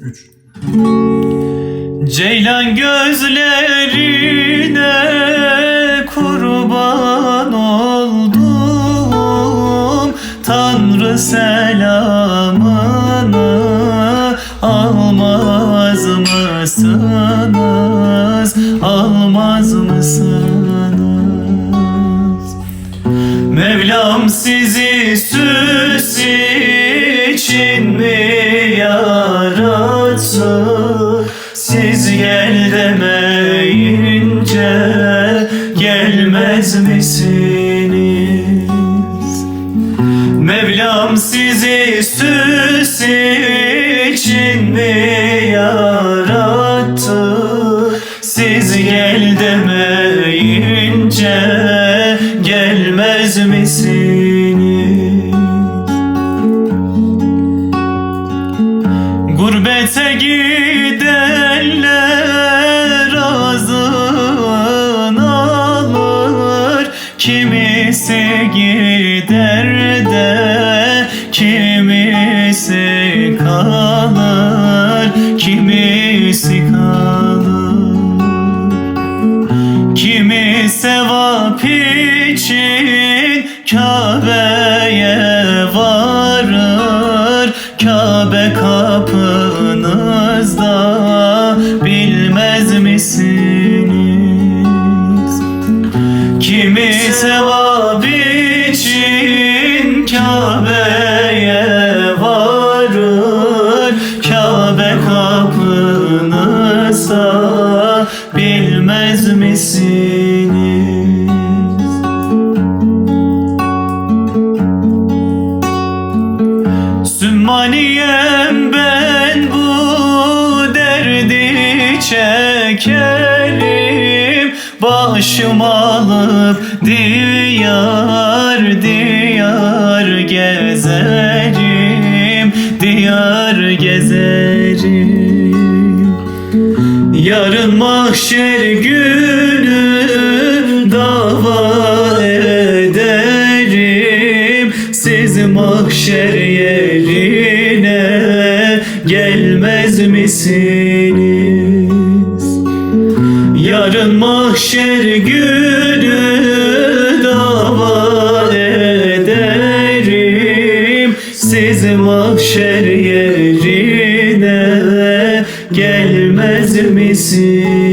3. Ceylan gözlerine kurban oldum, Tanrı selamını almaz mısınız, almaz mısınız? Mevlam sizi süs için mi yarattı? Siz gel demeyince gelmez misiniz? Mevlam sizi süs için mi yarattı? Siz gel demeyince gelmez misiniz? Gurbete gidenler ağzını alır, kimisi gider de kimisi kalır, kimisi kalır. Kimi sevap için Kabe'ye varır, Kabe kapınızda bilmez misiniz? Kimi sevap için Kabe'ye varır, Kabe kapınızda bilmez misiniz? Sümmaniyem ben bu derdi çekerim, başım alıp diyar diyar gezerim, diyar gezerim. Yarın mahşer günü dava ederim, siz mahşer yerine gelmez misiniz? Yarın mahşer günü dava ederim, siz mahşer yerine gelmez misiniz?